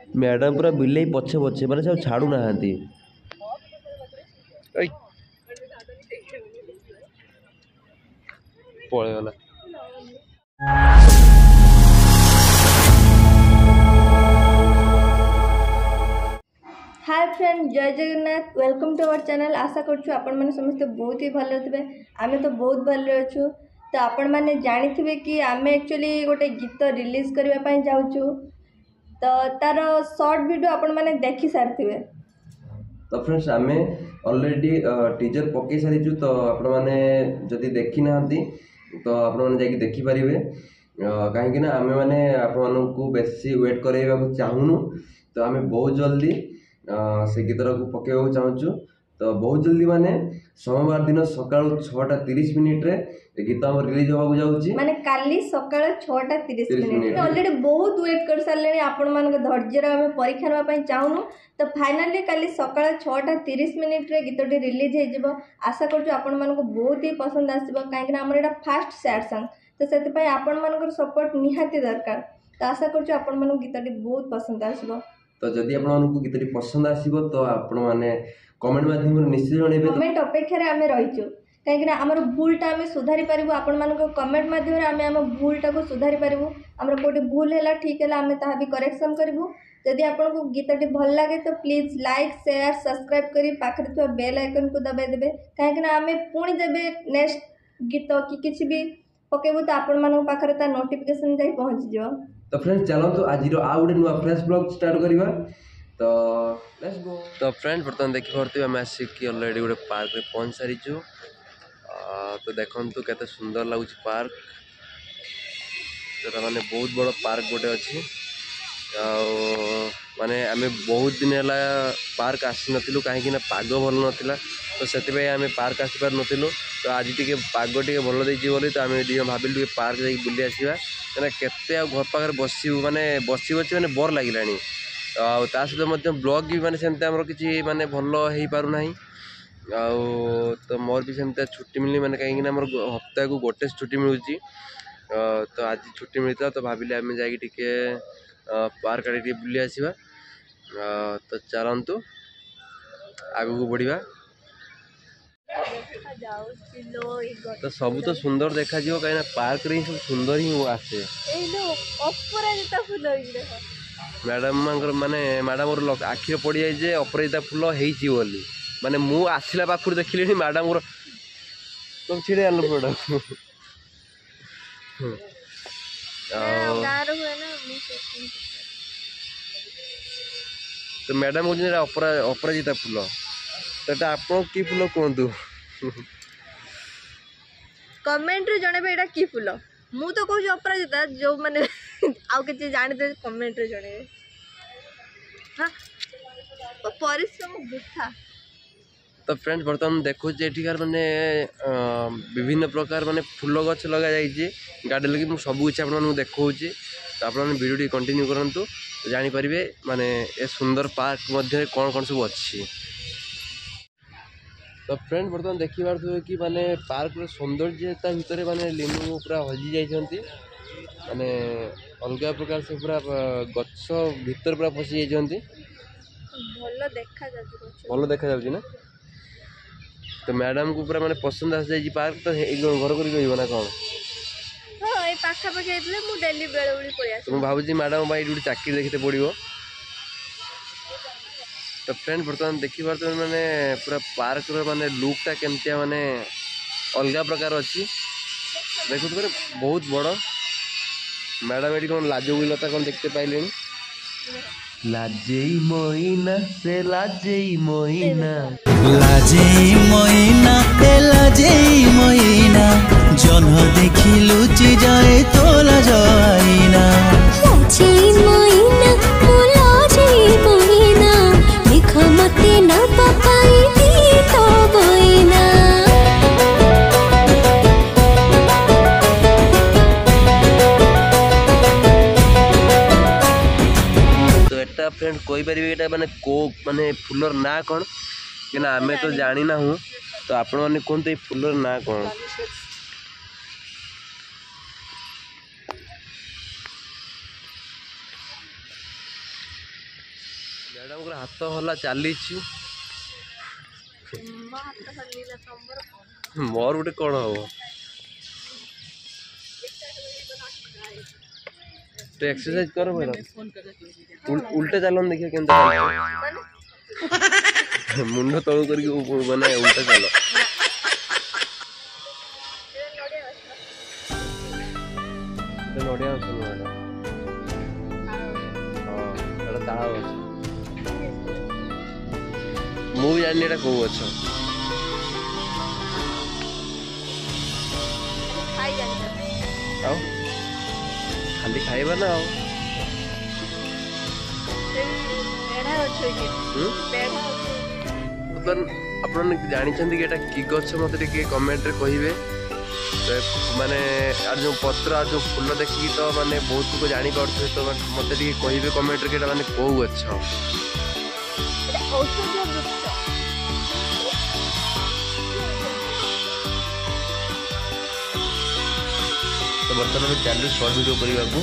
Madam पूरा बिले पछे पछे माने सब छाड़ू नाहांती पळेगला। हाय फ्रेंड, जय Jagannath. Welcome to our channel. आशा करछु आपण माने समस्त बहुत ही भल थे। आमे तो बहुत भल अच्छु। तो आपण माने जानिथिबे कि आमे एक्चुअली गोटे गीत रिलीज करबा पई जाउछु। तो तार शॉर्ट वीडियो आपण माने देखि सारथिबे। तो फ्रेंड्स आमे ऑलरेडी टीजर पकई सारिछु। तो आपण माने जदि देखि नाहंती तो आपण माने जाकि देखि परिबे। कहीं ना आमे माने आपण मानकू बेसी वेट करैबा को चाहुनु। तो आमे बहुत जल्दी से गीतर को पकेबाक चाहूँ। तो बहुत जल्दी माने सोमवार दिन सकाळ 6:30 रे गीत हम रिलीज होबाक जाउची। माने काली सकाळ 6:30 ऑलरेडी बहुत वेट कर सारले। आपण मान धैर्य आमे परीक्षा करबा पई चाहुनु। तो फाइनली काली सकाळ 6:30 रे गीतटी रिलीज हे जिवो। आशा करछु आपण मानको बहुत ही पसंद आसीबो। काहे कि हमर एटा फास्ट सैड सॉन्ग। तो सेति पई आपण मानकर सपोर्ट निहाती दरकार। तो आशा करछु आपण मानको गीतटी बहुत पसंद आसीबो। तो जदि आपको गीतटी पसंद आसीबो तो आपण माने कमेंट माध्यम निश्चित जणेबे। कमेंट अपेक्षा रे आमे रहिछु। काहे कि हमर भूलटा आमे सुधारी पारिबो। आपण मानको कमेंट माध्यम रे आमे हम भूलटा को सुधारी पारिबो। हमर कोठी भूल हैला ठीक हैला आमे ताहा भी करेक्शन करबो। यदि आपको गीतटी भल लगे तो प्लीज लाइक शेयर सब्सक्राइब करी पाखरे तो बेल आइकन को दबाई देबे। काहे कि आमे पुणी देबे नेक्स्ट गीत कि किछि भी पकेबो तो आपण मानको पाखरे ता नोटिफिकेशन जाई पहुंच जिवो। तो फ्रेंड्स चलो तो आज रो आ गुटे नुआ फ्रेश ब्लॉग स्टार्ट करिबा। तो लेट्स गो। तो फ्रेंड बर्तमान देखि परते हम आसिक ऑलरेडी गोटे पार्क रे पहुंच सारिछु। तो देखंतु केते सुंदर लागुछि पार्क। तो माने बहुत बड़ पार्क गोटे अछि। माने आमे बहुत दिन है पार्क आसी नथिलु कहीं ना पाग भल नाला। तो से आमे पार्क आसी पार नथिलु। तो आज टी पाग टी भल देछि बोली तो आमे भाविलु पार्क जाई बुली आसीबा। मैंने केते घर पाखे बसू माने बसी बसी मैंने बोर लगिलानी। ता सहित मध्य ब्लॉग भी माने सेमते हमर किछि माने भल हेई पारु नाही। तो मोर भी सेमते छुट्टी मिलनी माने कहीं ना हमर हफ्ता को गोटे छुट्टी मिलुची। तो आज छुट्टी मिलता तो भाविले आमे जाई टिके पार्क आड़े बुली आसीबा। तो चलतु आगु को बढ़िया। तो सब तो सुंदर देखा जीव कहीं पार्क रे सब सुंदर ही आसे। मैडम माने मैडम आखिर पड़ जाए अपराजिता फूल होती बोली माने मु आसला पाखर देखिले मैडम तुम छिड़े आल मैडम। तो मैडम कहते अपराजिता फूल तो आप कि फूल कहतु कमेंट रे जणेबे एटा की फूल। मु तो कहू अपराजिता जो माने आउ के जानते कमेंट रे जणेबे। हां तो परिश्रम वृथा। तो फ्रेंड्स बर्तमान देखो एठिकार माने विभिन्न प्रकार माने फूल गछ लगा जाइए गार्डन लगी मु सब किसी आपको देखौची। तो आप वीडियो कंटिन्यू करंतु तो जानि परिबे माने ए सुंदर पार्क मध्य कौन कौन सब अच्छी। तो फ्रेंड बर्तमान देखी पारे कि माने पार्क सौंदर्यता भितर माने लीनू पूरा हजि जाइछंती। माने अलग प्रकार से पूरा गछ भीतर पूरा पशि जाइछंती। भल देखा जाउछि ना। तो मैडम को पूरा माने पसंद आस जाइछि पार्क। तो घर कर रहिबो ना कोन। हां ए पाखा पाखे हेतले मु डेली बेले उडी पळि आसी। तो भाबुछि मैडम भाई उडी चाकरी देखते पड़िबो। तो फ्रेंड बर्तमान देखी पारे माने पूरा पार्क रो माने लुकटा केमतिया माने अलग प्रकार अच्छी देखो तो बहुत बड़। मैडम ये कौन लाजोलता कौन देखते पाइले लाजेई मोइना से लाजेई मोइना लाजेई मोइना ते लाजेई मोइना जन्ह देखी लुचि जाए तोला जाइना लाजेई मोइना ओ लाजेई मोइना देखा मते ना पापाई दी तो बोइना। फ्रेंड कोई पारिबे एटा माने को माने फुलर ना कौन कि ना आमे तो जानी ना हूँ। तो आपण माने कोन फुलर ना कौन। मैडम को हाथ हला चली मोर गोटे कौन हम तो एक्सरसाइज कर मैडम उल्टे चलन देखिए के मुंड तलू कर माने उल्टा चल नड़िया गछ हाँ ताल गछ मुझे जानी एटा कौ गछ खाली खाइबा ना आपन जानी कि कि गछ मत कमेंट कहे माने जो पत्र आ जो फूल देखिए तो माने बहुत को जानी पारे तो मत कहे कमेंट रे माने कौ गछ तो बर्तमान में चलू शॉर्ट वीडियो करने को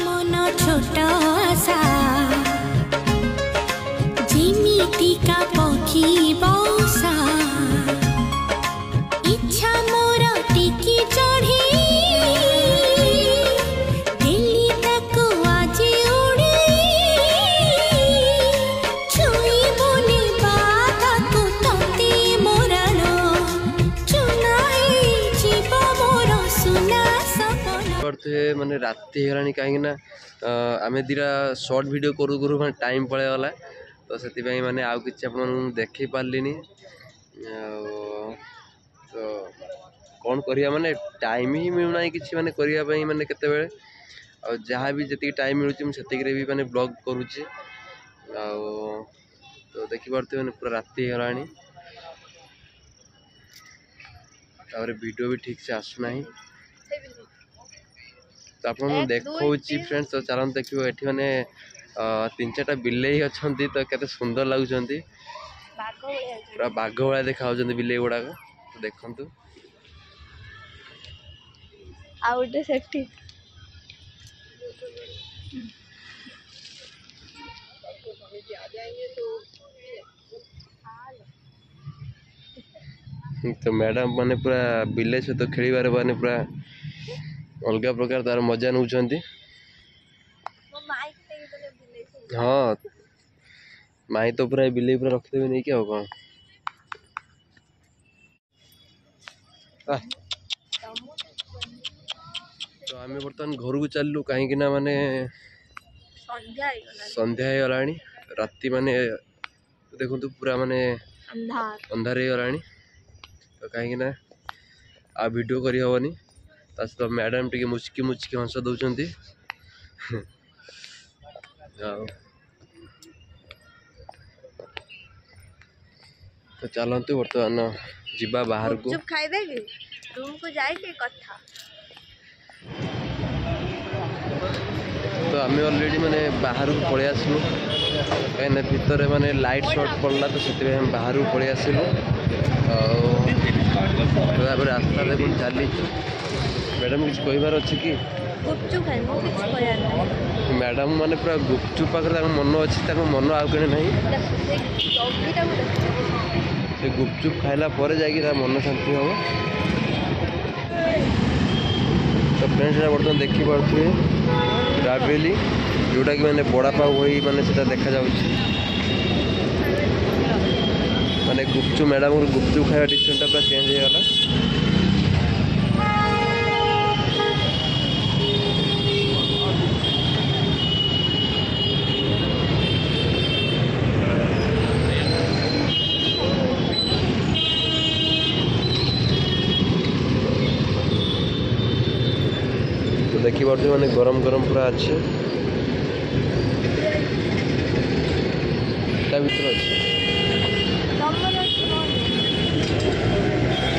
मन छोट आशा जिमिति का पक्षी बौसा इच्छा मोर टिकी चढ़ी दिल्ली तक आज उड़ी छुई बोली बात को तते मोरन चुनाई जीव मोर सुना करते माने राति हेलानी कहीं आम दीटा शॉर्ट वीडियो करू करू मैं टाइम पड़े गला तो से माने आउ कि देखे पार्लिनी तो कौन करिया माने टाइम ही मिलूना कि माने करने माने केते जहाँ भी जी टाइम मिलूँ से भी माने ब्लॉग करुचे तो देखी पार्थे माने पूरा राति हेलानी वीडियो भी ठीक से आसुना तो आप देखा फ्रेंड्स तो चलन देखिए ये मैंने 3-4टा बिलेई अच्छा तो केते सुंदर लगुंट पूरा बाघ भाया देखा बिलेई गुड़ाक तो देखु तो मैडम माने पूरा बिले सहित खेल माने पूरा अलग प्रकार तार मजा नौ हाँ माई तो पूरा बिले पूरा रखिदेवे नहीं क्या कौन तो आम बर्तमान घर को चलू कहीं माने संध्या हो गला राति माने देखु पूरा माने अंधार हो गला तो कहीं आ वीडियो करी हबनी तो मैडम टी मुचकी मुचकी हंस दौरान तो चलतु बर्तमान जीवा बाहर को रूम को जाइए कथा तो आम ऑलरेडी माने बाहर को पलि आसलु कहीं भितर माने लाइट शॉर्ट पड़ला तो से बाहर को पलि आसलु रास्ता देखो चली मैडम किसी कहबार अच्छे कि मैडम माने पूरा गुपचुप पाखे मन अच्छी मन आउ कड़े ना से गुपचुप खाइला पर जा मन शांति हम तो फ्रेंड्स बर्तमान देखी पारे राबेली जोटा कि मैंने बड़ा पाव वही माने से देखा माने गुपचुप मैडम गुपचुप खाଇବା डिसीजन पूरा चेंज हो गला देखी पार्थे माने गरम गरम पूरा अच्छे भर अच्छे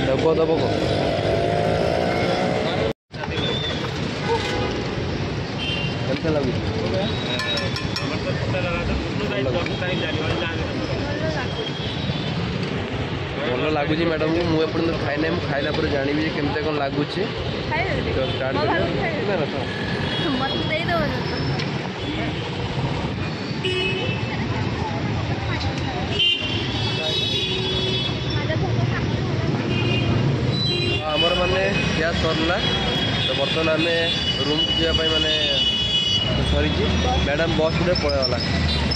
दब दब कैसा लगे भल लगुच मैडम को मुझे खाई ना खाइला जानी केमती कौन लगुच मत ଖିଆ सरला तो बर्तमान आम रूम को जावाई माने सरी मैडम बस गुटे पलैगला